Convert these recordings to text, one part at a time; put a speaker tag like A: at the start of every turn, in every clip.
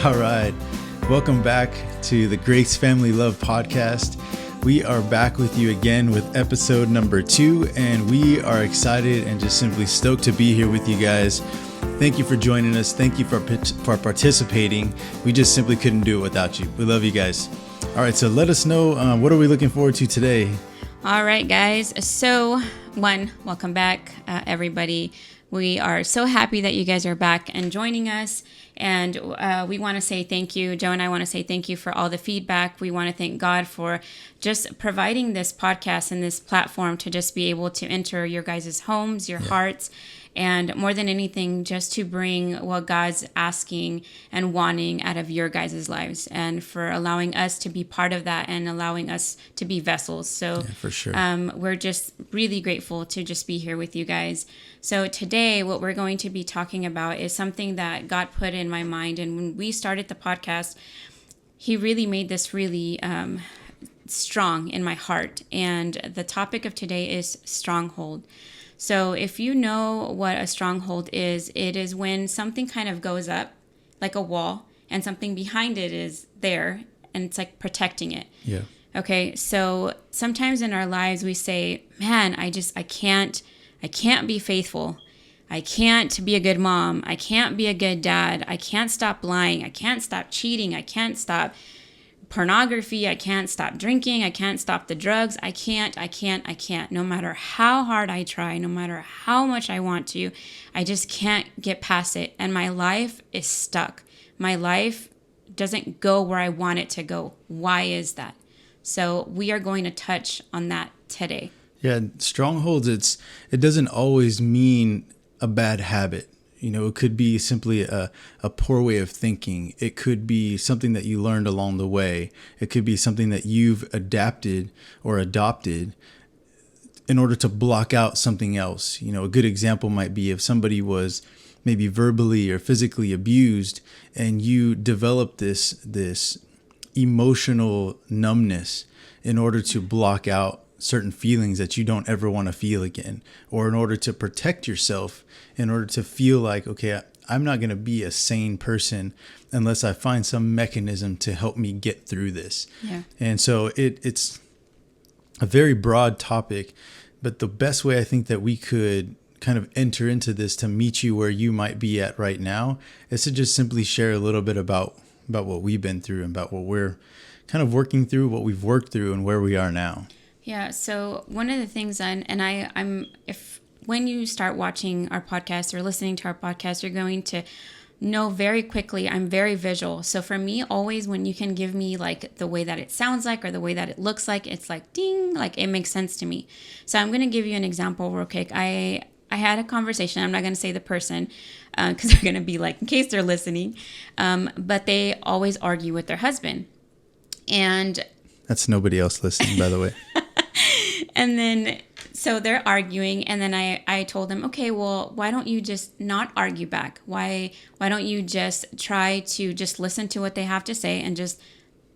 A: All right. Welcome back to the Grace Family Love Podcast. We are back with you again with episode number 2, and we are excited and just simply stoked to be here with you guys. Thank you for joining us. Thank you for participating. We just simply couldn't do it without you. We love you guys. All right, so let us know, what are we looking forward to today?
B: All right, guys. So, welcome back, everybody. We are so happy that you guys are back and joining us. And we want to say thank you. Joe and I want to say thank you for all the feedback. We want to thank God for just providing this podcast and this platform to just be able to enter your guys' homes, your hearts, and more than anything, just to bring what God's asking and wanting out of your guys' lives, and for allowing us to be part of that and allowing us to be vessels. So
A: for sure.
B: We're just really grateful to just be here with you guys. So today, what we're going to be talking about is something that God put in my mind. And when we started the podcast, He really made this really strong in my heart. And the topic of today is stronghold. So if you know what a stronghold is, it is when something kind of goes up like a wall and something behind it is there and it's like protecting it.
A: Yeah.
B: Okay. So sometimes in our lives we say, man, I can't be faithful. I can't be a good mom. I can't be a good dad. I can't stop lying. I can't stop cheating. I can't stop pornography. I can't stop drinking. I can't stop the drugs. I can't. No matter how hard I try, no matter how much I want to, I just can't get past it. And my life is stuck. My life doesn't go where I want it to go. Why is that? So we are going to touch on that today.
A: Yeah, strongholds, it doesn't always mean a bad habit. You know, it could be simply a poor way of thinking. It could be something that you learned along the way. It could be something that you've adapted or adopted in order to block out something else. You know, a good example might be if somebody was maybe verbally or physically abused and you developed this emotional numbness in order to block out certain feelings that you don't ever want to feel again, or in order to protect yourself, in order to feel like, okay, I'm not going to be a sane person unless I find some mechanism to help me get through this.
B: Yeah.
A: And so it's a very broad topic, but the best way I think that we could kind of enter into this to meet you where you might be at right now is to just simply share a little bit about what we've been through and about what we're kind of working through, what we've worked through, and where we are now.
B: Yeah. So one of the things, when you start watching our podcast or listening to our podcast, you're going to know very quickly I'm very visual. So for me, always when you can give me like the way that it sounds like or the way that it looks like, it's like ding, like it makes sense to me. So I'm going to give you an example real quick. I had a conversation. I'm not going to say the person because they're going to be like, in case they're listening, but they always argue with their husband. And
A: that's nobody else listening, by the way.
B: And then, so they're arguing, and then I told them, okay, well, why don't you just not argue back? Why don't you just try to just listen to what they have to say and just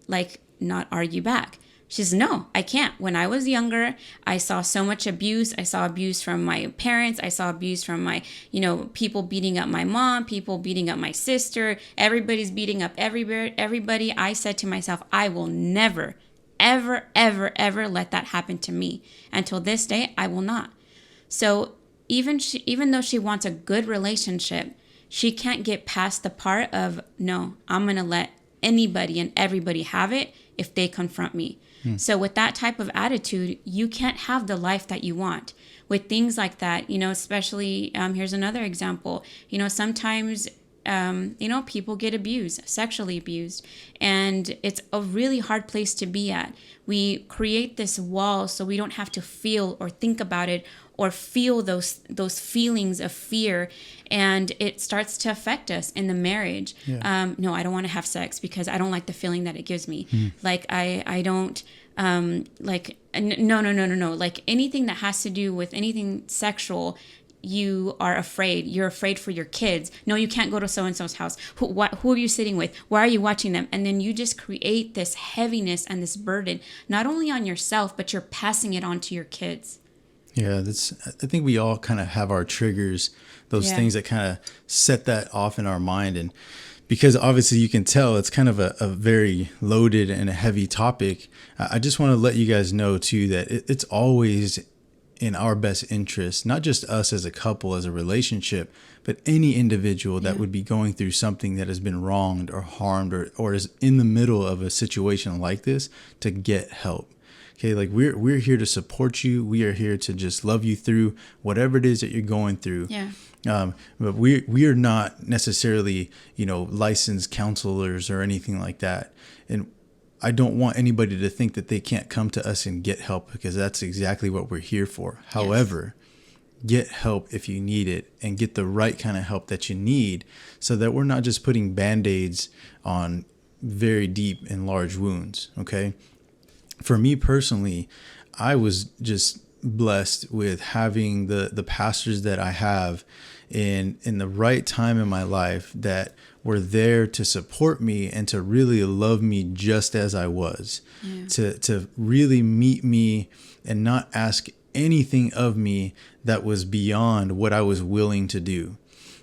B: like not argue back? She says, no, I can't. When I was younger, I saw so much abuse. I saw abuse from my parents. I saw abuse from my, people beating up my mom, people beating up my sister. Everybody's beating up everybody. I said to myself, I will never ever let that happen to me. Until this day, I will not. So even though she wants a good relationship, she can't get past the part of, no, I'm going to let anybody and everybody have it if they confront me. So with that type of attitude, you can't have the life that you want. With things like that, especially, here's another example, sometimes people get abused, sexually abused, and it's a really hard place to be at. We create this wall so we don't have to feel or think about it or feel those feelings of fear, and it starts to affect us in the marriage. Yeah. No, I don't want to have sex because I don't like the feeling that it gives me. Like I don't no. Like anything that has to do with anything sexual, you are afraid. You're afraid for your kids. No, you can't go to so-and-so's house. Who are you sitting with? Why are you watching them? And then you just create this heaviness and this burden, not only on yourself, but you're passing it on to your kids.
A: Yeah, I think we all kind of have our triggers, those things that kind of set that off in our mind. And because obviously you can tell it's kind of a very loaded and a heavy topic. I just want to let you guys know too that it's always in our best interest, not just us as a couple, as a relationship, but any individual that would be going through something that has been wronged or harmed or is in the middle of a situation like this, to get help. Okay, like we're here to support you. We are here to just love you through whatever it is that you're going through.
B: Yeah.
A: But we are not necessarily, licensed counselors or anything like that. And I don't want anybody to think that they can't come to us and get help, because that's exactly what we're here for. Yes. However, get help if you need it, and get the right kind of help that you need, so that we're not just putting Band-Aids on very deep and large wounds. Okay. For me personally, I was just blessed with having the pastors that I have in the right time in my life, that were there to support me and to really love me just as I was, to really meet me and not ask anything of me that was beyond what I was willing to do.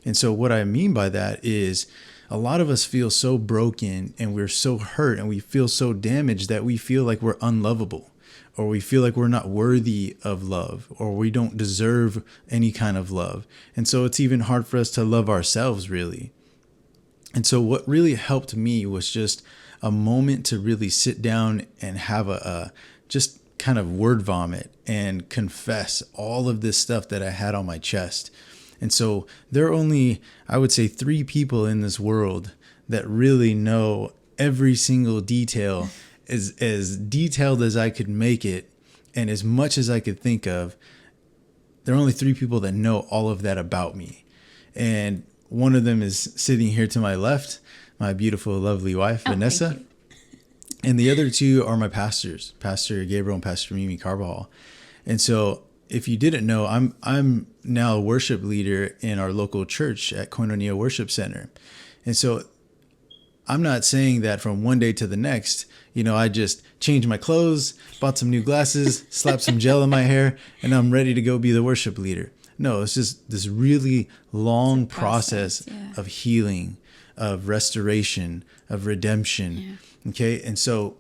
A: And so what I mean by that is, a lot of us feel so broken and we're so hurt and we feel so damaged that we feel like we're unlovable, or we feel like we're not worthy of love, or we don't deserve any kind of love. And so it's even hard for us to love ourselves, really. And so what really helped me was just a moment to really sit down and have a just kind of word vomit and confess all of this stuff that I had on my chest. And so there are only, I would say, 3 people in this world that really know every single detail, as detailed as I could make it, and as much as I could think of. There are only 3 people that know all of that about me. And one of them is sitting here to my left, my beautiful, lovely wife, Vanessa. And the other 2 are my pastors, Pastor Gabriel and Pastor Mimi Carbajal. And so if you didn't know, I'm now a worship leader in our local church at Koinonia Worship Center. And so I'm not saying that from one day to the next, I just changed my clothes, bought some new glasses, slapped some gel in my hair, and I'm ready to go be the worship leader. No, it's just this really long process of healing, of restoration, of redemption. Yeah. Okay. And so,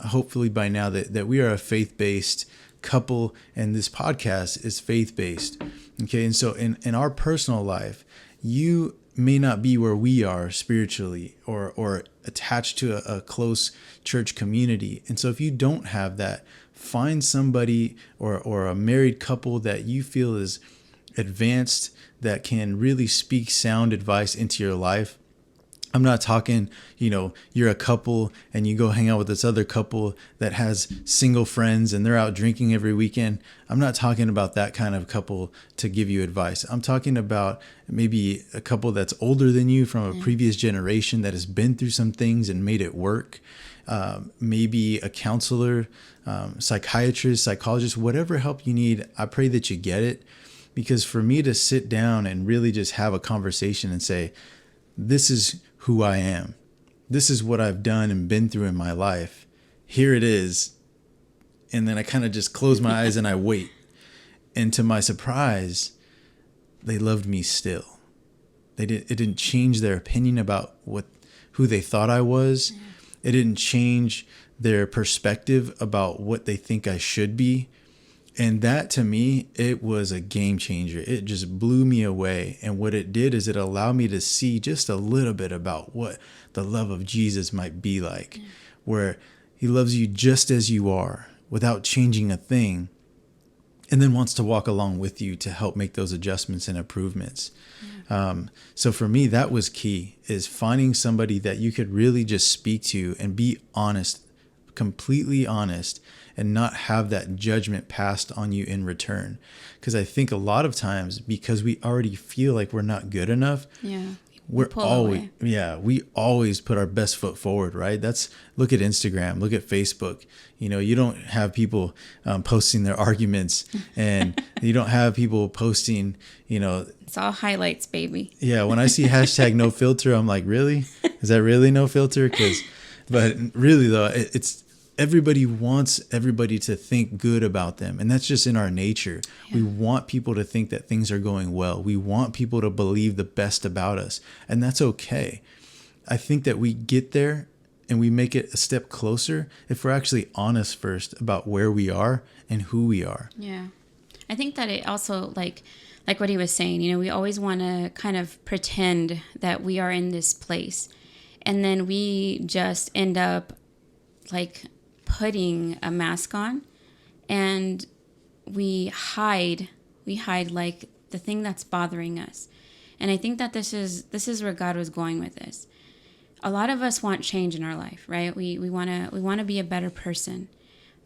A: hopefully by now that we are a faith-based couple, and this podcast is faith-based. Okay. And so in our personal life, you may not be where we are spiritually, or attached to a close church community. And so if you don't have that, find somebody or a married couple that you feel is advanced, that can really speak sound advice into your life. I'm not talking, you're a couple and you go hang out with this other couple that has single friends and they're out drinking every weekend. I'm not talking about that kind of couple to give you advice. I'm talking about maybe a couple that's older than you, from a previous generation, that has been through some things and made it work. Maybe a counselor, psychiatrist, psychologist, whatever help you need. I pray that you get it, because for me to sit down and really just have a conversation and say, this is who I am, this is what I've done and been through in my life, here it is. And then I kind of just close my eyes and I wait. And to my surprise, they loved me still. It didn't change their opinion about who they thought I was. It didn't change their perspective about what they think I should be. And that, to me, it was a game changer. It just blew me away. And what it did is it allowed me to see just a little bit about what the love of Jesus might be like, where he loves you just as you are without changing a thing, and then wants to walk along with you to help make those adjustments and improvements. So for me, that was key, is finding somebody that you could really just speak to and be honest, completely honest, and not have that judgment passed on you in return. Because I think a lot of times, because we already feel like we're not good enough, we always put our best foot forward, right? Look at Instagram, look at Facebook. You don't have people posting their arguments, and you don't have people posting,
B: it's all highlights, baby.
A: Yeah. When I see hashtag no filter, I'm like, really? Is that really no filter? But really though, it's, everybody wants everybody to think good about them. And that's just in our nature. Yeah. We want people to think that things are going well. We want people to believe the best about us. And that's okay. I think that we get there and we make it a step closer if we're actually honest first about where we are and who we are.
B: Yeah. I think that it also, like what he was saying, we always want to kind of pretend that we are in this place. And then we just end up like putting a mask on, and we hide like the thing that's bothering us. And I think that this is where God was going with this. A lot of us want change in our life, right? We want to be a better person.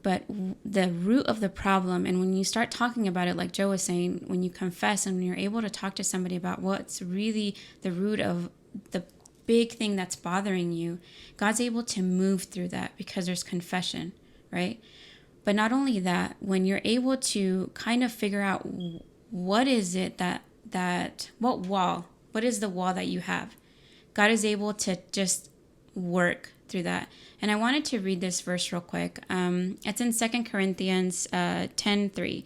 B: But the root of the problem, and when you start talking about it, like Joe was saying, when you confess and when you're able to talk to somebody about what's really the root of the big thing that's bothering you, God's able to move through that because there's confession, right? But not only that, when you're able to kind of figure out what is it what is the wall that you have, God is able to just work through that. And I wanted to read this verse real quick. It's in 2 Corinthians 10:3.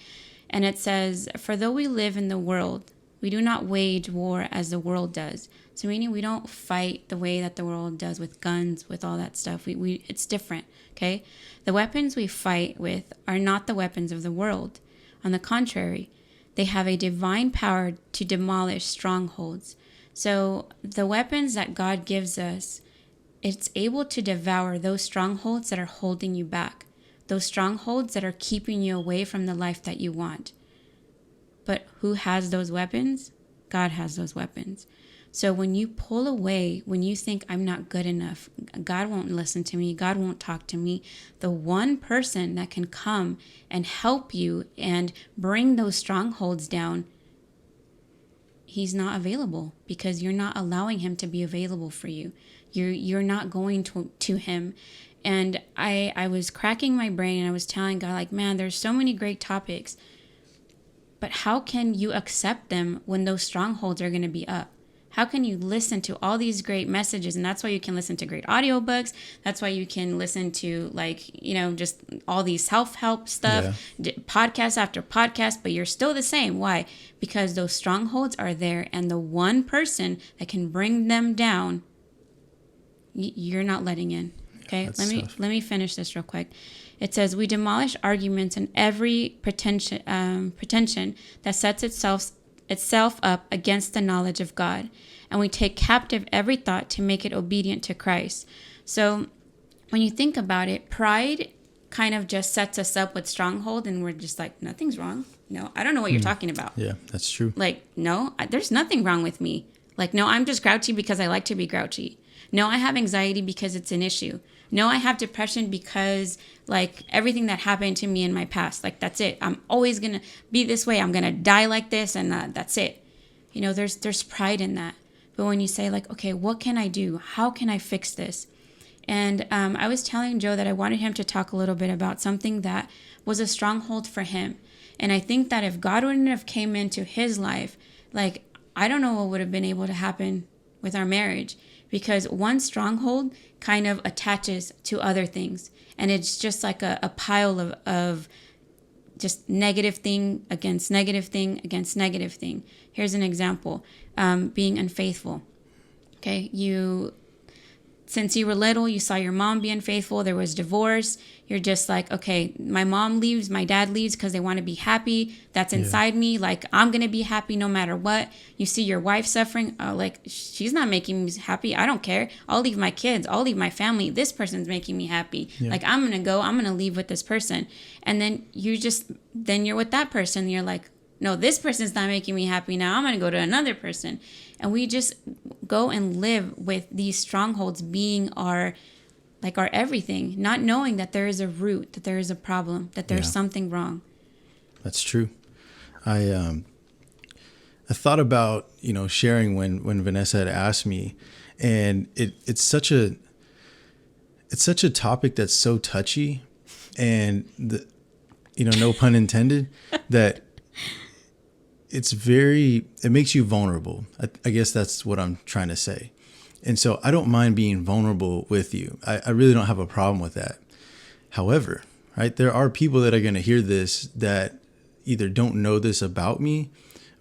B: And it says, "For though we live in the world, we do not wage war as the world does." So meaning we don't fight the way that the world does with guns, with all that stuff. It's different, okay? The weapons we fight with are not the weapons of the world. On the contrary, they have a divine power to demolish strongholds. So the weapons that God gives us, it's able to devour those strongholds that are holding you back, those strongholds that are keeping you away from the life that you want. But who has those weapons? God has those weapons. So when you pull away, when you think I'm not good enough, God won't listen to me, God won't talk to me, the one person that can come and help you and bring those strongholds down, he's not available because you're not allowing him to be available for you. You're not going to him. And I was cracking my brain and I was telling God, like, man, there's so many great topics, but how can you accept them when those strongholds are going to be up? How can you listen to all these great messages? And that's why you can listen to great audiobooks. That's why you can listen to just all these self-help stuff, podcast after podcast, but you're still the same. Why? Because those strongholds are there, and the one person that can bring them down, you're not letting in. Okay, let me finish this real quick. It says, "We demolish arguments and every pretension that sets itself up against the knowledge of God, and we take captive every thought to make it obedient to Christ." So when you think about it, pride kind of just sets us up with stronghold, and we're just like, nothing's wrong. No, I don't know what you're talking about.
A: Yeah, that's true.
B: Like, no, there's nothing wrong with me. Like, no, I'm just grouchy because I like to be grouchy. No, I have anxiety because it's an issue. No, I have depression because, like, everything that happened to me in my past, like, that's it. I'm always going to be this way. I'm going to die like this, and that's it. There's pride in that. But when you say, like, okay, what can I do? How can I fix this? And I was telling Joe that I wanted him to talk a little bit about something that was a stronghold for him. And I think that if God wouldn't have came into his life, like, I don't know what would have been able to happen with our marriage, because one stronghold kind of attaches to other things. And it's just like a pile of just negative thing against negative thing against negative thing. Here's an example. Being unfaithful. Okay, since you were little, you saw your mom be unfaithful. There was divorce. You're just like, okay, my mom leaves, my dad leaves because they want to be happy. That's inside me. Like, I'm going to be happy no matter what. You see your wife suffering. Like, she's not making me happy. I don't care. I'll leave my kids. I'll leave my family. This person's making me happy. Yeah. Like, I'm going to leave with this person. And then you're with that person. And you're like, no, this person's not making me happy now. I'm going to go to another person. And we just go and live with these strongholds being our everything, not knowing that there is a root, that there is a problem, that there's something wrong.
A: That's true. I thought about, sharing when Vanessa had asked me, and it's such a topic that's so touchy, and no pun intended, that it makes you vulnerable. I guess that's what I'm trying to say. And so I don't mind being vulnerable with you. I really don't have a problem with that. However, right, there are people that are going to hear this that either don't know this about me,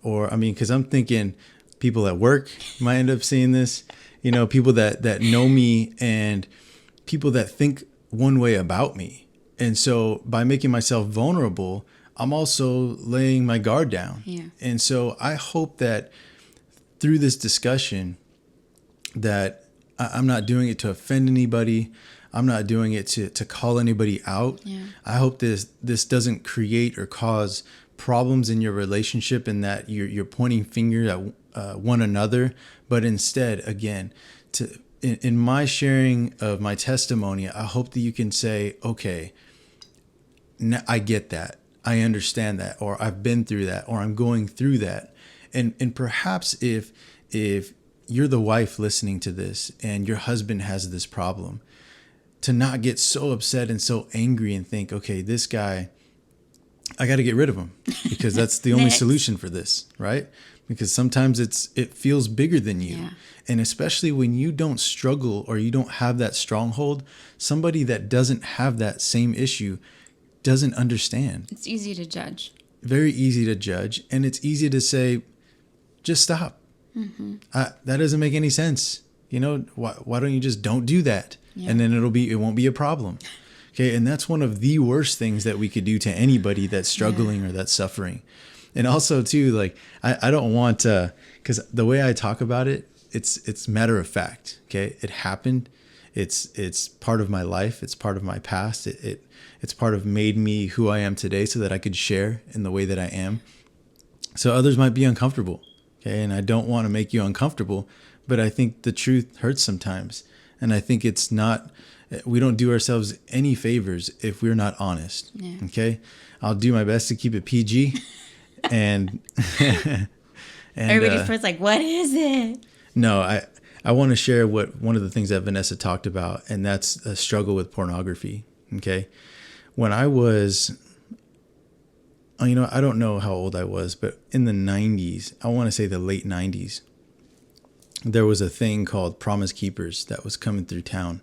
A: or, because I'm thinking people at work might end up seeing this. People that know me and people that think one way about me. And so by making myself vulnerable, I'm also laying my guard down.
B: Yeah.
A: And so I hope that through this discussion that I'm not doing it to offend anybody. I'm not doing it to call anybody out.
B: Yeah.
A: I hope this doesn't create or cause problems in your relationship and that you're pointing fingers at one another. But instead, again, in my sharing of my testimony, I hope that you can say, okay, I get that. I understand that, or I've been through that, or I'm going through that. And perhaps if you're the wife listening to this and your husband has this problem, to not get so upset and so angry and think, okay, this guy, I got to get rid of him because that's the only
B: Next.
A: solution for this, right? Because sometimes it feels bigger than you.
B: Yeah.
A: And especially when you don't struggle or you don't have that stronghold, somebody that doesn't have that same issue doesn't understand.
B: It's easy to judge.
A: Very easy to judge. And it's easy to say, just stop.
B: Mm-hmm.
A: That doesn't make any sense. Why don't you just don't do that?
B: Yeah.
A: And then it won't be a problem. Okay. And that's one of the worst things that we could do to anybody that's struggling or that's suffering. And also too, like, I don't want to, because the way I talk about it, it's matter of fact. Okay. It happened. It's part of my life. It's part of my past. It's part of made me who I am today so that I could share in the way that I am. So others might be uncomfortable. Okay. And I don't want to make you uncomfortable, but I think the truth hurts sometimes. And I think we don't do ourselves any favors if we're not honest.
B: Yeah.
A: Okay. I'll do my best to keep it PG and
B: Everybody first like, what is it?
A: No, I want to share one of the things that Vanessa talked about, and that's a struggle with pornography. Okay. When I was, I don't know how old I was, but in the 90s, I want to say the late 90s, there was a thing called Promise Keepers that was coming through town.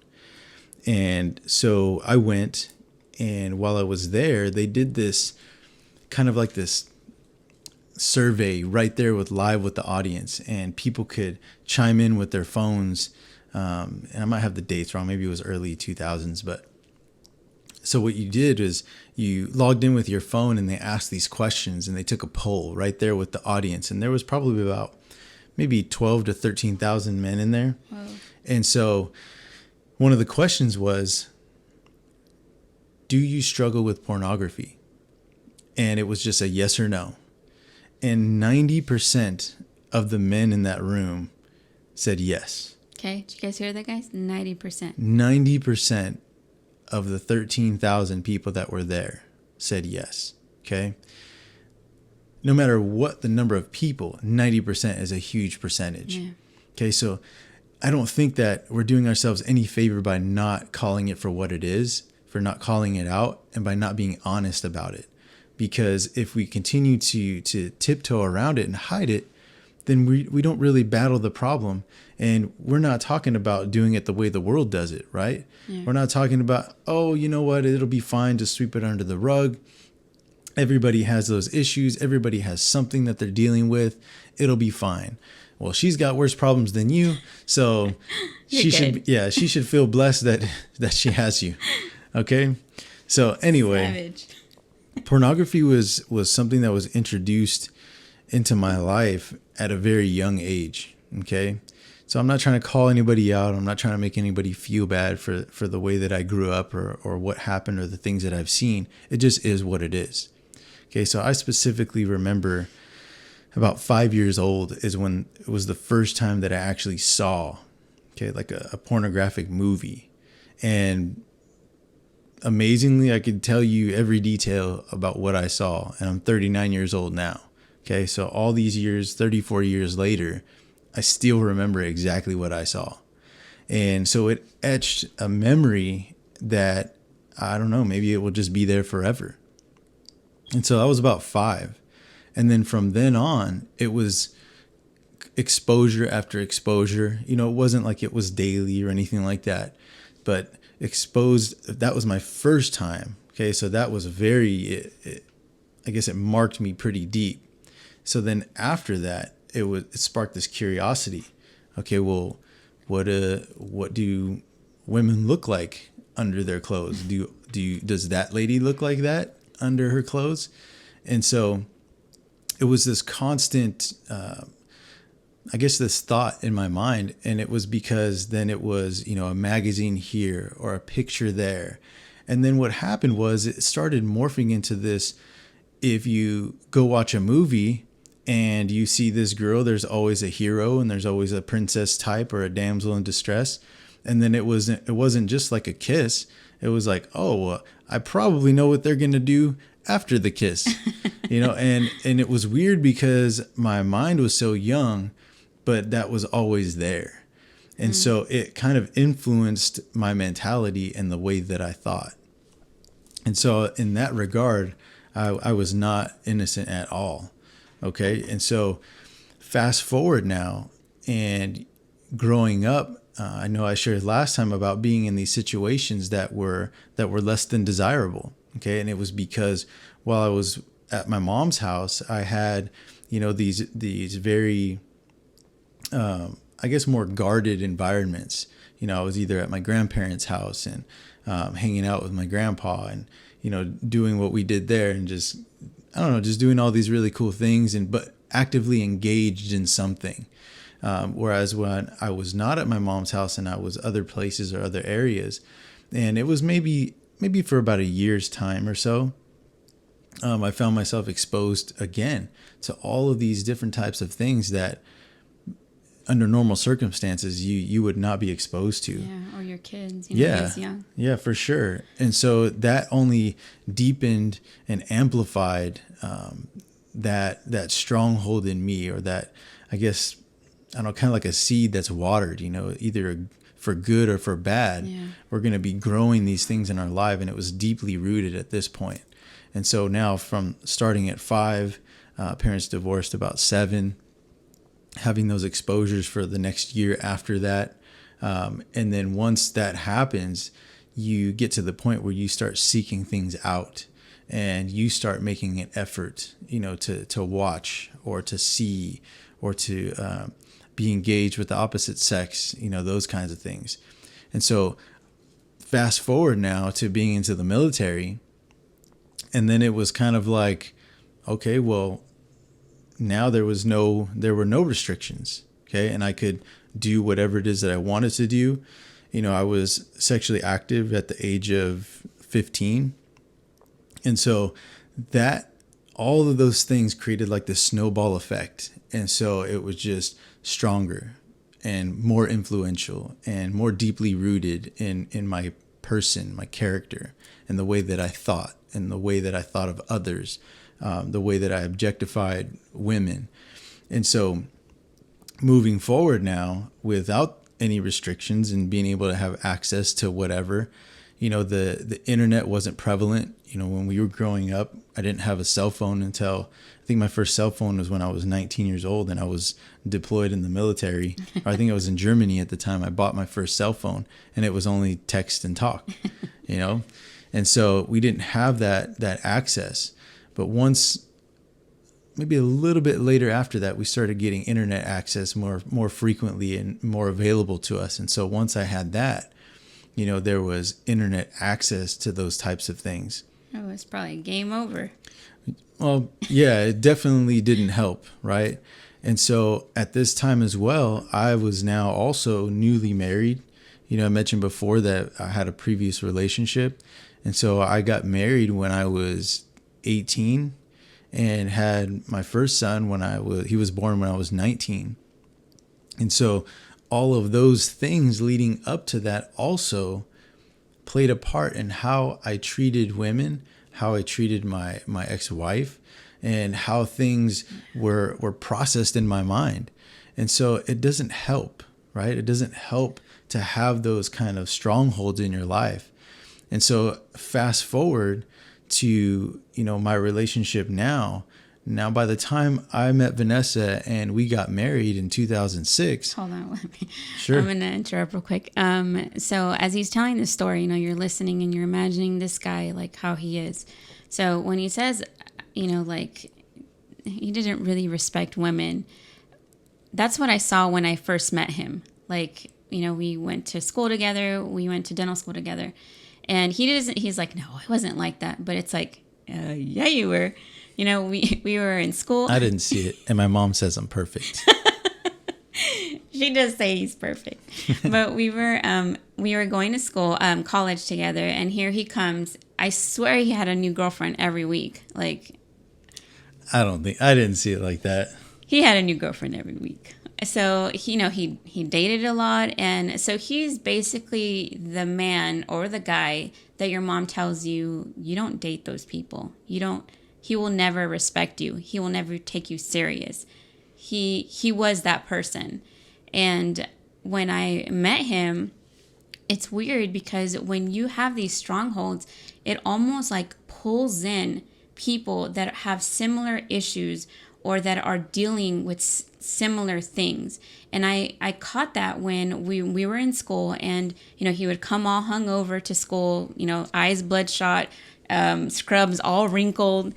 A: And so I went, and while I was there, they did this kind of like this survey right there with the audience, and people could chime in with their phones. And I might have the dates wrong. Maybe it was early 2000s, but so what you did is you logged in with your phone and they asked these questions and they took a poll right there with the audience. And there was probably about maybe 12 to 13,000 men in there.
B: Wow.
A: And so one of the questions was, do you struggle with pornography? And it was just a yes or no. And 90% of the men in that room said yes.
B: Okay. Did you guys hear that, guys? 90%.
A: 90% of the 13,000 people that were there said yes. Okay. No matter what the number of people, 90% is a huge percentage.
B: Yeah.
A: Okay. So I don't think that we're doing ourselves any favor by not calling it for what it is, for not calling it out, and by not being honest about it. Because if we continue to tiptoe around it and hide it, then we don't really battle the problem. And we're not talking about doing it the way the world does it, right?
B: Yeah.
A: We're not talking about, oh, you know what, it'll be fine, just sweep it under the rug. Everybody has those issues. Everybody has something that they're dealing with. It'll be fine. Well, she's got worse problems than you, so she should feel blessed that she has you. Okay? So anyway,
B: Savage.
A: pornography was something that was introduced into my life at a very young age. Okay. So I'm not trying to call anybody out. I'm not trying to make anybody feel bad for the way that I grew up or what happened or the things that I've seen. It just is what it is. Okay. So I specifically remember about 5 years old is when it was the first time that I actually saw, like a pornographic movie. And amazingly, I could tell you every detail about what I saw, and I'm 39 years old now. Okay, so all these years, 34 years later, I still remember exactly what I saw. And so it etched a memory that, I don't know, maybe it will just be there forever. And so I was about 5. And then from then on, it was exposure after exposure. It wasn't like it was daily or anything like that, but exposed, that was my first time. Okay, so that was I guess it marked me pretty deep. So then after that, it sparked this curiosity. Okay, well, what do women look like under their clothes? Does that lady look like that under her clothes? And so it was this constant, I guess, this thought in my mind. And it was because then it was, a magazine here or a picture there. And then what happened was it started morphing into this. If you go watch a movie and you see this girl, there's always a hero and there's always a princess type or a damsel in distress. And then it wasn't just like a kiss. It was like, oh, well, I probably know what they're going to do after the kiss, and it was weird because my mind was so young, but that was always there. And so it kind of influenced my mentality and the way that I thought. And so in that regard, I was not innocent at all. Okay. And so fast forward now and growing up, I know I shared last time about being in these situations that were less than desirable. Okay. And it was because while I was at my mom's house, I had, these very, I guess, more guarded environments. I was either at my grandparents' house and hanging out with my grandpa and, doing what we did there and just, I don't know, just doing all these really cool things but actively engaged in something. Whereas when I was not at my mom's house and I was other places or other areas, and it was maybe for about a year's time or so, I found myself exposed again to all of these different types of things that under normal circumstances you would not be exposed to.
B: Yeah, or your kids.
A: Yeah, for sure. And so that only deepened and amplified that stronghold in me, or that, I guess, I don't know, kind of like a seed that's watered, either for good or for bad.
B: Yeah.
A: We're going to be growing these things in our life, and it was deeply rooted at this point. And so now, from starting at 5, parents divorced about 7, having those exposures for the next year after that. And then once that happens, you get to the point where you start seeking things out and you start making an effort, to watch or to see or to be engaged with the opposite sex, those kinds of things. And so fast forward now to being into the military. And then it was kind of like, okay, well, now there were no restrictions. Okay. And I could do whatever it is that I wanted to do. I was sexually active at the age of 15. And so all of those things created like this snowball effect. And so it was just stronger and more influential and more deeply rooted in my person, my character, and the way that I thought and the way that I thought of others, the way that I objectified women. And so moving forward now, without any restrictions and being able to have access to whatever, the internet wasn't prevalent. When we were growing up, I didn't have a cell phone until, I think my first cell phone was when I was 19 years old and I was deployed in the military. Or I think I was in Germany at the time. I bought my first cell phone and it was only text and talk, And so we didn't have that access. But once, maybe a little bit later after that, we started getting internet access more frequently and more available to us. And so once I had that, there was internet access to those types of things.
B: Oh, it's probably game over.
A: Well, yeah, it definitely didn't help, right? And so at this time as well, I was now also newly married. I mentioned before that I had a previous relationship. And so I got married when I was 18 and had my first son he was born when I was 19. And so all of those things leading up to that also played a part in how I treated women, how I treated my ex-wife, and how things were processed in my mind. And so it doesn't help, right? It doesn't help to have those kind of strongholds in your life. And so fast forward to, my relationship now by the time I met Vanessa and we got married in 2006.
B: Hold on, let me.
A: Sure.
B: I'm going to interrupt real quick. So as he's telling this story, you're listening and you're imagining this guy, like how he is. So when he says, like he didn't really respect women, that's what I saw when I first met him. Like we went to school together. We went to dental school together. And he's like, no, I wasn't like that. But it's like, yeah, you were. We were in school.
A: I didn't see it. And my mom says I'm perfect.
B: She does say he's perfect. But we were going to school, college together. And here he comes. I swear he had a new girlfriend every week. Like,
A: I didn't see it like that.
B: He had a new girlfriend every week. So, he dated a lot. And so he's basically the man or the guy that your mom tells you, you don't date those people. He will never respect you. He will never take you serious. He was that person. And when I met him, it's weird because when you have these strongholds, it almost like pulls in people that have similar issues or that are dealing with similar things. And I caught that when we were in school, and he would come all hungover to school, eyes bloodshot, scrubs all wrinkled.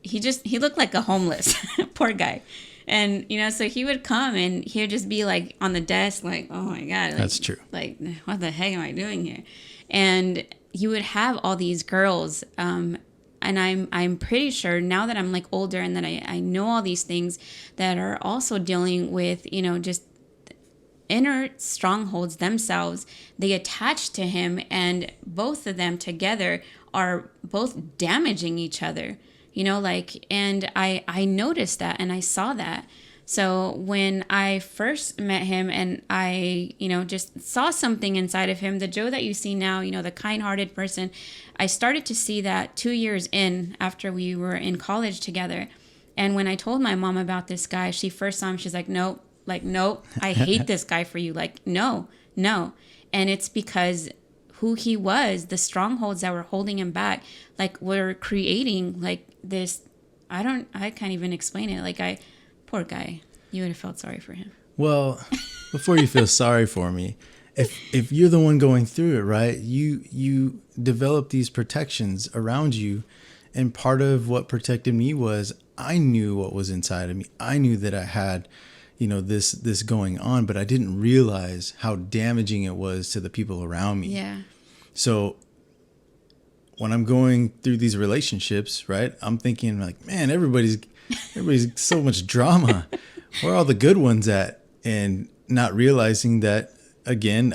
B: He looked like a homeless poor guy. And so he would come and he would just be like on the desk, like, oh my God, like,
A: that's true,
B: like, what the heck am I doing here? And he would have all these girls, and I'm pretty sure now that I'm like older and that I know all these things that are also dealing with, just inner strongholds themselves. They attach to him, and both of them together are both damaging each other, and I noticed that and I saw that. So when I first met him and I, just saw something inside of him, the Joe that you see now, the kind-hearted person, I started to see that 2 years in after we were in college together. And when I told my mom about this guy, she first saw him, she's like, nope, I hate this guy for you. Like, no. And it's because who he was, the strongholds that were holding him back, like were creating like this, I can't even explain it. Like poor guy, you would have felt sorry for him.
A: Well, before you feel sorry for me, if you're the one going through it, right, you develop these protections around you. And part of what protected me was I knew what was inside of me. I knew that I had, this going on, but I didn't realize how damaging it was to the people around me.
B: Yeah. So
A: when I'm going through these relationships, right, I'm thinking like, man, everybody's so much drama. Where are all the good ones at? And not realizing that, again,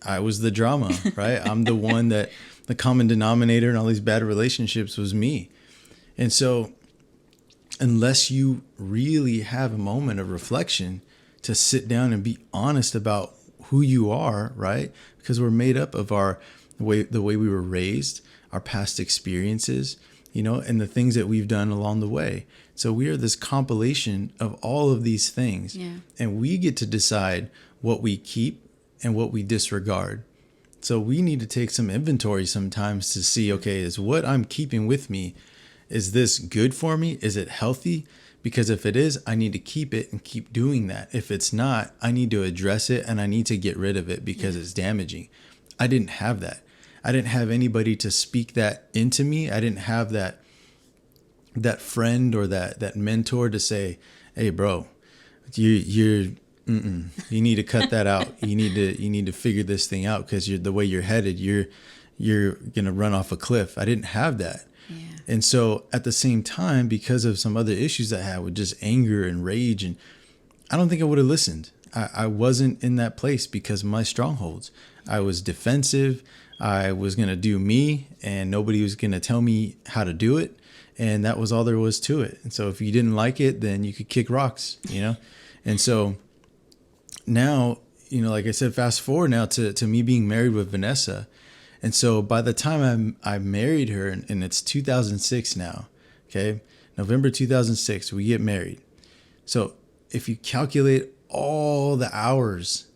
A: I was the drama, right? I'm the one that the common denominator in all these bad relationships was me. And so unless you really have a moment of reflection to sit down and be honest about who you are, right? Because we're made up of the way we were raised, our past experiences, and the things that we've done along the way. So we are this compilation of all of these things.
B: Yeah.
A: And we get to decide what we keep and what we disregard. So we need to take some inventory sometimes to see, okay, is what I'm keeping with me, is this good for me? Is it healthy? Because if it is, I need to keep it and keep doing that. If it's not, I need to address it and I need to get rid of it because it's damaging. I didn't have that. I didn't have anybody to speak that into me. I didn't have that friend or that mentor to say, hey, bro, you need to cut that out. You need to figure this thing out because the way you're headed, you're going to run off a cliff. I didn't have that.
B: Yeah.
A: And so at the same time, because of some other issues I had with just anger and rage, and I don't think I would have listened. I wasn't in that place because of my strongholds. I was defensive. I was going to do me and nobody was going to tell me how to do it. And that was all there was to it. And so if you didn't like it, then you could kick rocks, And so now, like I said, fast forward now to me being married with Vanessa. And so by the time I married her, and it's 2006 now, okay, November 2006, we get married. So if you calculate all the hours,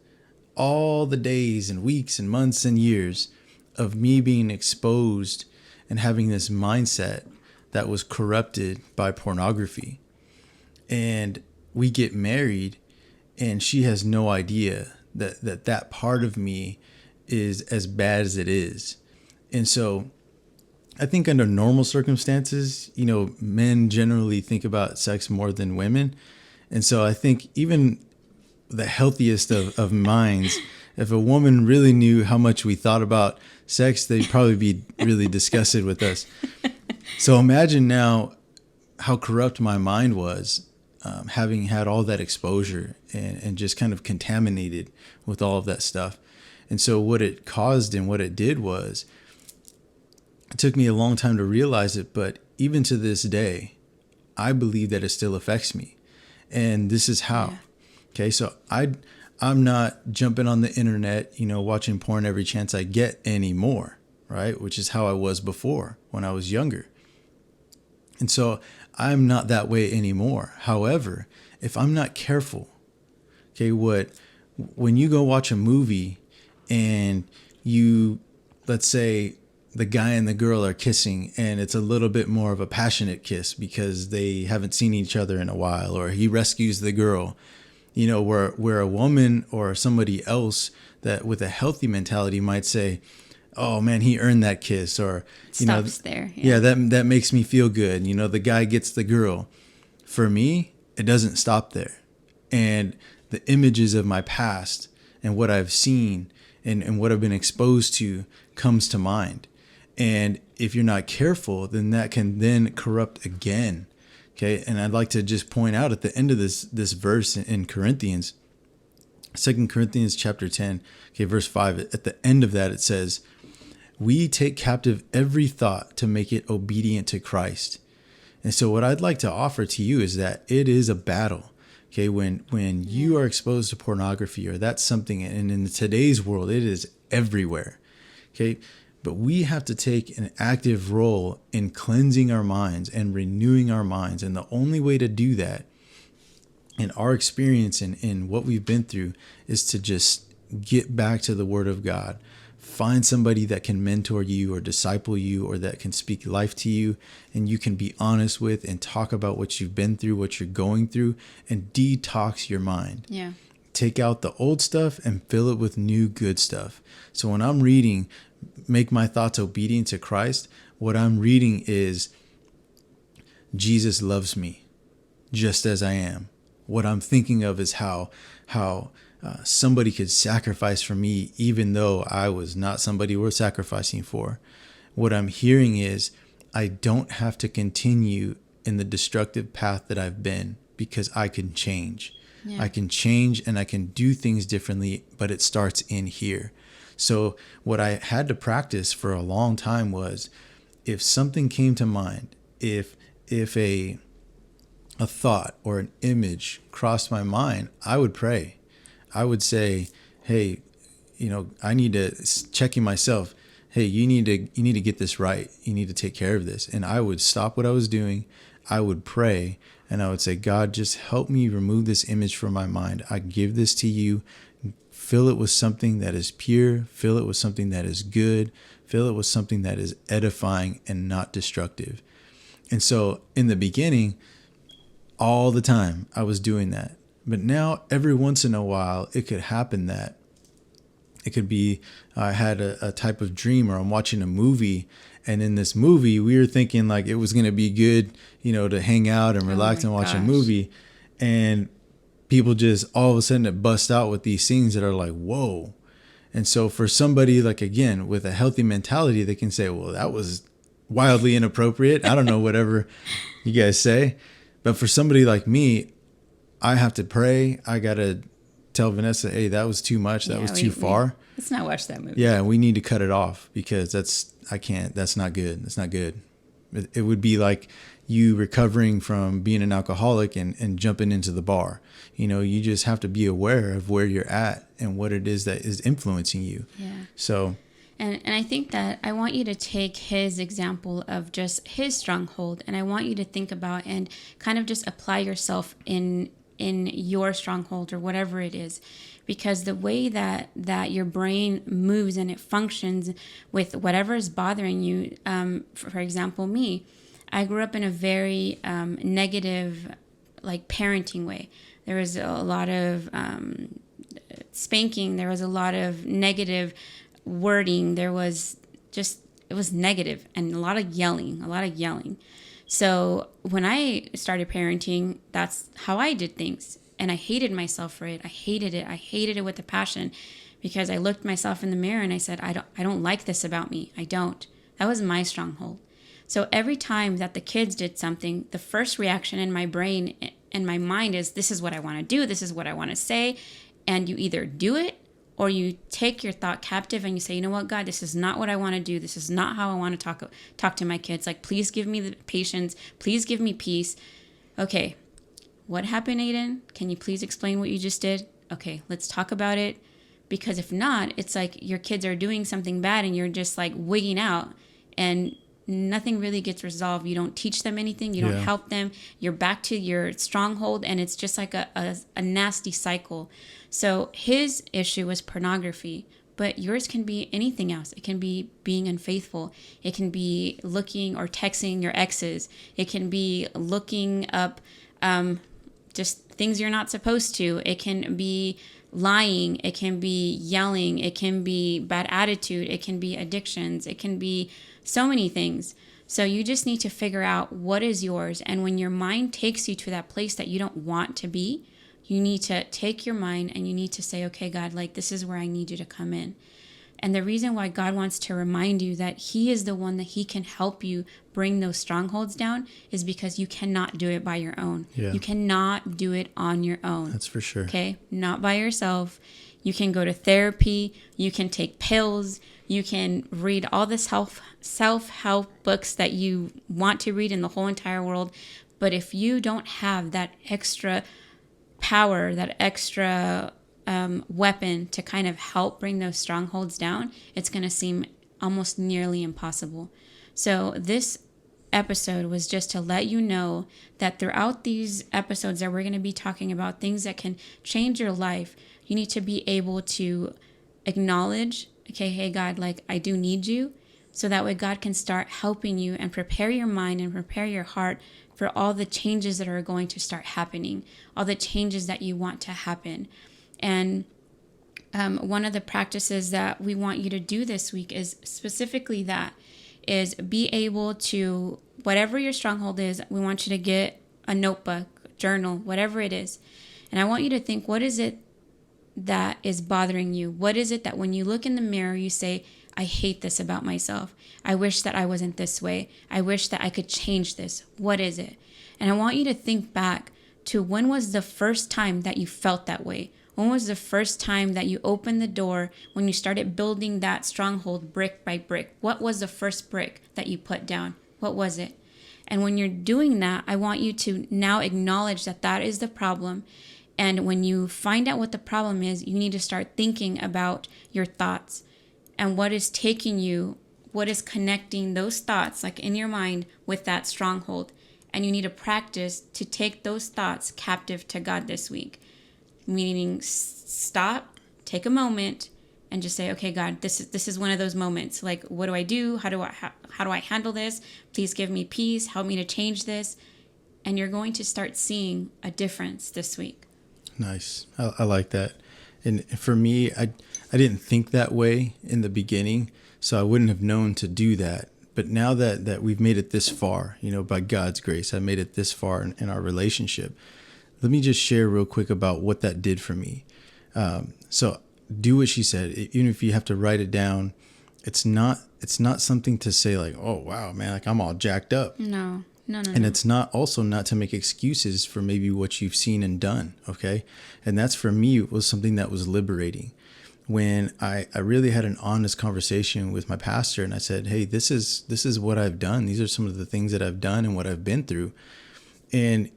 A: all the days and weeks and months and years of me being exposed and having this mindset that was corrupted by pornography, and we get married, and she has no idea that part of me is as bad as it is. And so I think under normal circumstances, men generally think about sex more than women. And so I think even the healthiest of minds. If a woman really knew how much we thought about sex, they'd probably be really disgusted with us. So imagine now how corrupt my mind was, having had all that exposure and just kind of contaminated with all of that stuff. And so what it caused and what it did was, it took me a long time to realize it, but even to this day, I believe that it still affects me. And this is how. Yeah. Okay, so I'm not jumping on the internet, watching porn every chance I get anymore, right? Which is how I was before when I was younger. And so I'm not that way anymore. However, if I'm not careful, okay, when you go watch a movie and let's say the guy and the girl are kissing and it's a little bit more of a passionate kiss because they haven't seen each other in a while, or he rescues the girl, where a woman or somebody else that with a healthy mentality might say, oh man, he earned that kiss, or
B: stops there.
A: Yeah, that makes me feel good. The guy gets the girl. For me, it doesn't stop there. And the images of my past and what I've seen and what I've been exposed to comes to mind. And if you're not careful, then that can then corrupt again. Okay, and I'd like to just point out at the end of this verse in Corinthians, 2 Corinthians chapter 10, okay, verse 5, at the end of that it says, we take captive every thought to make it obedient to Christ. And so what I'd like to offer to you is that it is a battle. Okay, when you are exposed to pornography, or that's something, and in today's world, it is everywhere. Okay, but we have to take an active role in cleansing our minds and renewing our minds. And the only way to do that, in our experience and in what we've been through, is to just get back to the Word of God. Find somebody that can mentor you or disciple you, or that can speak life to you, and you can be honest with and talk about what you've been through, what you're going through, and detox your mind.
B: Yeah.
A: Take out the old stuff and fill it with new good stuff. So when I'm reading, make my thoughts obedient to Christ, what I'm reading is Jesus loves me just as I am. What I'm thinking of is how somebody could sacrifice for me, even though I was not somebody worth sacrificing for. What I'm hearing is I don't have to continue in the destructive path that I've been, because I can change. Yeah. I can change and I can do things differently, but it starts in here. So what I had to practice for a long time was, if something came to mind, if a thought or an image crossed my mind, I would pray. I would say, hey, I need to check in myself. Hey, you need to get this right. You need to take care of this. And I would stop what I was doing. I would pray, and I would say, God, just help me remove this image from my mind. I give this to you. Fill it with something that is pure. Fill it with something that is good. Fill it with something that is edifying and not destructive. And so in the beginning, all the time I was doing that. But now every once in a while, it could happen that it could be I had a type of dream, or I'm watching a movie, and in this movie we were thinking like it was going to be good, to hang out and relax and watch a movie, and people just all of a sudden it busts out with these things that are like, whoa. And so for somebody, like, again, with a healthy mentality, they can say, well, that was wildly inappropriate. I don't know, whatever you guys say. But for somebody like me, I have to pray. I got to tell Vanessa, hey, that was too much. That was too far.
B: Let's not watch that movie.
A: Yeah, we need to cut it off, because that's not good. That's not good. It would be like you recovering from being an alcoholic and jumping into the bar. You just have to be aware of where you're at and what it is that is influencing you.
B: Yeah.
A: So.
B: And I think that I want you to take his example of just his stronghold, and I want you to think about and kind of just apply yourself in your stronghold or whatever it is, because the way that your brain moves and it functions with whatever is bothering you. For example, me, I grew up in a very negative, like, parenting way. There was a lot of spanking. There was a lot of negative wording. It was negative, and a lot of yelling. So when I started parenting, that's how I did things. and I hated myself for it. I hated it. I hated it with a passion, because I looked myself in the mirror and I said, I don't like this about me. I don't. That was my stronghold. So every time that the kids did something, the first reaction in my brain and my mind is, this is what I want to do. This is what I want to say. And you either do it, or you take your thought captive and you say, you know what, God, this is not what I want to do. This is not how I want to talk to my kids. Like, please give me the patience. Please give me peace. Okay, what happened, Aiden? Can you please explain what you just did? Okay, let's talk about it. Because if not, it's like your kids are doing something bad and you're just like wigging out and nothing really gets resolved. You don't teach them anything. You don't help them. You're back to your stronghold, and it's just like a nasty cycle. So his issue was pornography, but yours can be anything else. It can be being unfaithful. It can be looking or texting your exes. It can be looking up just things you're not supposed to. It can be lying. It can be yelling. It can be bad attitude. It can be addictions. It can be so many things. So you just need to figure out what is yours. And when your mind takes you to that place that you don't want to be, you need to take your mind and you need to say, okay, God, like, this is where I need you to come in. And the reason why God wants to remind you that he is the one that he can help you bring those strongholds down is because you cannot do it by your own.
A: Yeah.
B: You cannot do it on your own.
A: That's for sure.
B: Okay? Not by yourself. You can go to therapy. You can take pills. You can read all the self-help books that you want to read in the whole entire world. But if you don't have that extra power, that extra weapon to kind of help bring those strongholds down, it's going to seem almost nearly impossible. So this episode was just to let you know that throughout these episodes that we're going to be talking about things that can change your life, you need to be able to acknowledge, okay, hey, God, like, I do need you. So that way God can start helping you and prepare your mind and prepare your heart for all the changes that are going to start happening, all the changes that you want to happen. And one of the practices that we want you to do this week is specifically that, is be able to, whatever your stronghold is, we want you to get a notebook, journal, whatever it is. And I want you to think, what is it that is bothering you? What is it that when you look in the mirror, you say, I hate this about myself. I wish that I wasn't this way. I wish that I could change this. What is it? And I want you to think back to, when was the first time that you felt that way? When was the first time that you opened the door, when you started building that stronghold brick by brick? What was the first brick that you put down? What was it? And when you're doing that, I want you to now acknowledge that that is the problem. And when you find out what the problem is, you need to start thinking about your thoughts and what is taking you, what is connecting those thoughts, like in your mind, with that stronghold. And you need to practice to take those thoughts captive to God this week. Meaning, stop, take a moment, and just say, okay, God, this is one of those moments. Like, what do I do? How do I handle this? Please give me peace. Help me to change this. And you're going to start seeing a difference this week.
A: Nice. I like that. And for me, I didn't think that way in the beginning, so I wouldn't have known to do that. But now that we've made it this far, by God's grace, I made it this far in our relationship. Let me just share real quick about what that did for me. So do what she said. Even if you have to write it down, it's not something to say like, oh, wow, man, like I'm all jacked up.
B: No.
A: And it's not to make excuses for maybe what you've seen and done. Okay. And that's, for me, was something that was liberating. When I really had an honest conversation with my pastor, and I said, hey, this is what I've done. These are some of the things that I've done and what I've been through. And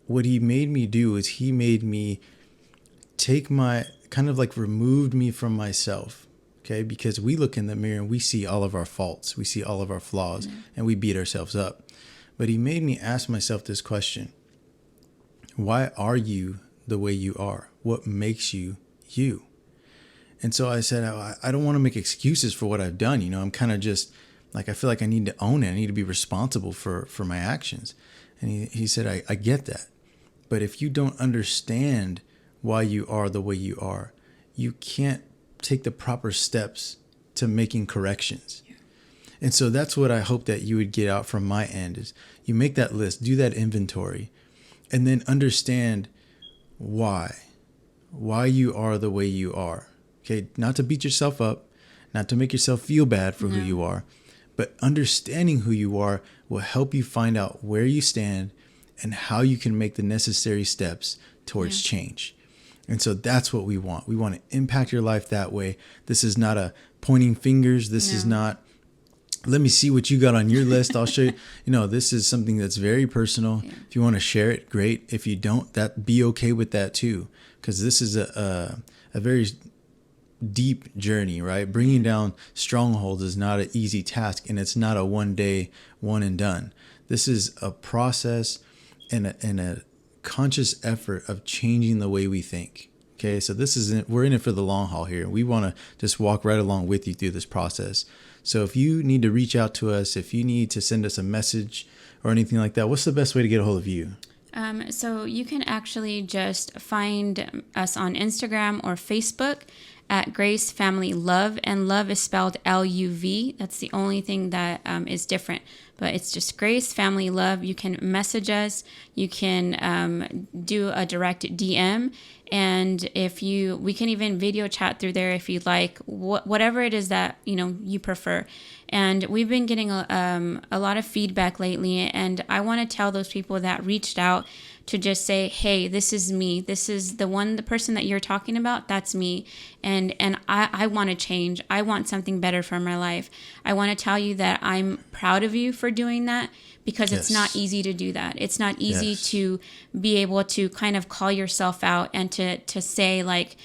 A: what he made me do is he made me take removed me from myself. Okay. Because we look in the mirror and we see all of our faults. We see all of our flaws, and we beat ourselves up. But he made me ask myself this question: why are you the way you are? What makes you you? And so I said, I don't want to make excuses for what I've done. I'm kind of just like, I feel like I need to own it. I need to be responsible for my actions. And he said, I get that. But if you don't understand why you are the way you are, you can't take the proper steps to making corrections. Yeah. And so that's what I hope that you would get out from my end, is you make that list, do that inventory, and then understand why you are the way you are. Okay, not to beat yourself up, not to make yourself feel bad for who you are, but understanding who you are will help you find out where you stand and how you can make the necessary steps towards change. And so that's what we want. We want to impact your life that way. This is not a pointing fingers. This is not, let me see what you got on your list. I'll show you. This is something that's very personal. Yeah. If you want to share it, great. If you don't, be okay with that too. Because this is a very deep journey, right? Bringing down strongholds is not an easy task, and it's not a one day, one and done. This is a process and a conscious effort of changing the way we think. Okay, so we're in it for the long haul here. We want to just walk right along with you through this process. So if you need to reach out to us, if you need to send us a message or anything like that, what's the best way to get a hold of you?
B: So you can actually just find us on Instagram or Facebook at Grace Family Love, and love is spelled LUV. That's the only thing that is different, but it's just Grace Family Love. You can message us. You can do a direct DM, and we can even video chat through there if you'd like, whatever it is that you prefer. And we've been getting a lot of feedback lately, and I want to tell those people that reached out to just say, hey, this is me. This is the person that you're talking about. That's me. And I want to change. I want something better for my life. I want to tell you that I'm proud of you for doing that, because it's not easy to do that. It's not easy to be able to kind of call yourself out and to say, like,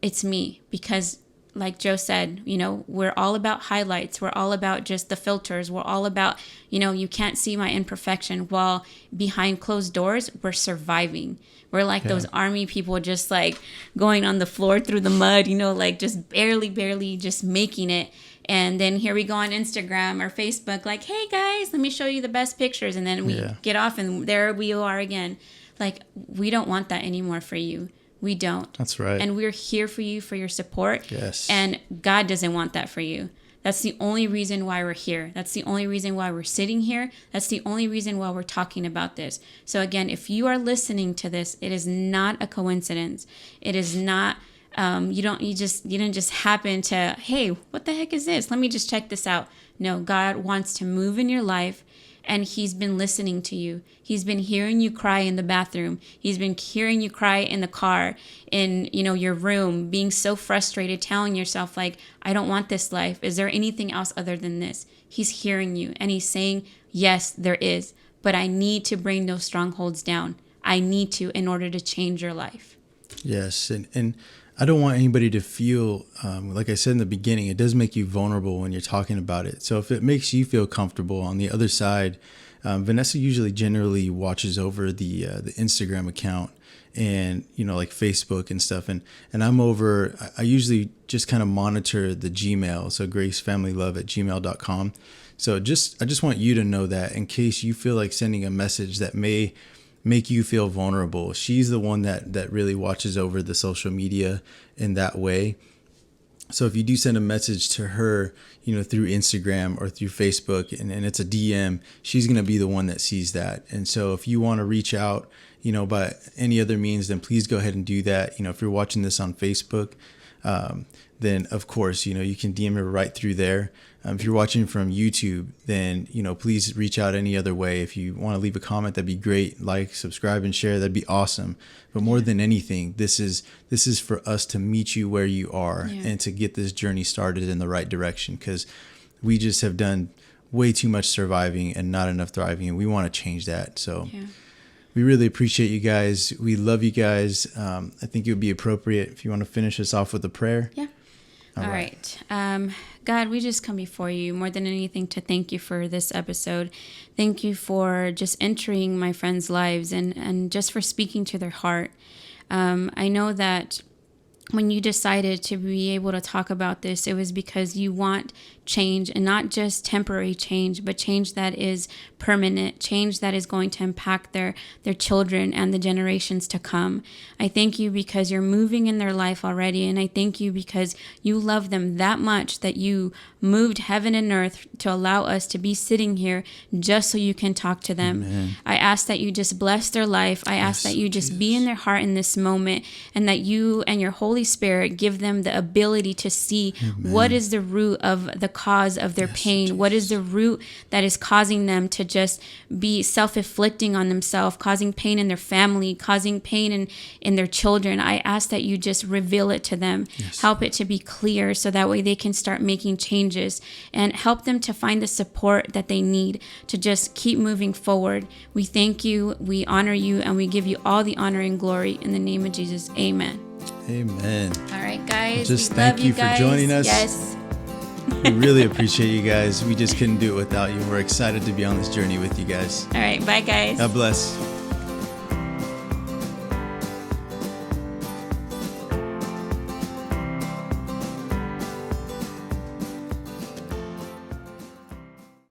B: it's me. Because like Joe said, we're all about highlights. We're all about just the filters. We're all about, you can't see my imperfection, while behind closed doors, we're surviving. We're like those army people, just like going on the floor through the mud, like just barely just making it. And then here we go on Instagram or Facebook, like, hey guys, let me show you the best pictures. And then we get off and there we are again. Like, we don't want that anymore for you. We don't.
A: That's right.
B: And we're here for you, for your support.
A: Yes.
B: And God doesn't want that for you. That's the only reason why we're here. That's the only reason why we're sitting here. That's the only reason why we're talking about this. So again, if you are listening to this, it is not a coincidence. It is not, you didn't just happen to, hey, what the heck is this? Let me just check this out. No, God wants to move in your life. And he's been listening to you. He's been hearing you cry in the bathroom. He's been hearing you cry in the car, in your room, being so frustrated, telling yourself, like, I don't want this life. Is there anything else other than this? He's hearing you, and he's saying, yes, there is. But I need to bring those strongholds down. I need to, in order to change your life.
A: Yes, and I don't want anybody to feel, like I said in the beginning, it does make you vulnerable when you're talking about it. So if it makes you feel comfortable on the other side, Vanessa generally watches over the Instagram account and, like Facebook and stuff. And I'm over, I usually just kind of monitor the Gmail. So gracefamilylove@gmail.com. So I just want you to know that in case you feel like sending a message that may make you feel vulnerable. She's the one that really watches over the social media in that way. So if you do send a message to her, through Instagram or through Facebook, and it's a DM, she's going to be the one that sees that. And so if you want to reach out, by any other means, then please go ahead and do that. If you're watching this on Facebook, then of course, you can DM her right through there. If you're watching from YouTube, then, please reach out any other way. If you want to leave a comment, that'd be great. Like, subscribe, and share. That'd be awesome. But more than anything, this is for us to meet you where you are and to get this journey started in the right direction, because we just have done way too much surviving and not enough thriving, and we want to change that. So we really appreciate you guys. We love you guys. I think it would be appropriate if you want to finish us off with a prayer.
B: Yeah. All right. God, we just come before you more than anything to thank you for this episode. Thank you for just entering my friends' lives and just for speaking to their heart. I know that when you decided to be able to talk about this, it was because you want change, and not just temporary change, but change that is permanent, change that is going to impact their children and the generations to come. I thank you because you're moving in their life already, and I thank you because you love them that much that you moved heaven and earth to allow us to be sitting here just so you can talk to them.
A: Amen.
B: I ask that you just bless their life. I ask that you just be in their heart in this moment, and that you and your Holy Spirit give them the ability to see what is the root of the cause of their pain. What is the root that is causing them to just be self-inflicting on themselves, causing pain in their family, causing pain in their children. I ask that you just reveal it to them. Help it to be clear so that way they can start making changes, and help them to find the support that they need to just keep moving forward. We thank you, we honor you, and we give you all the honor and glory in the name of Jesus. Amen.
A: Amen.
B: All right, guys.
A: Just
B: we
A: thank
B: love
A: you for
B: guys.
A: joining us.
B: Yes.
A: We really appreciate you guys. We just couldn't do it without you. We're excited to be on this journey with you guys.
B: All right. Bye, guys.
A: God bless.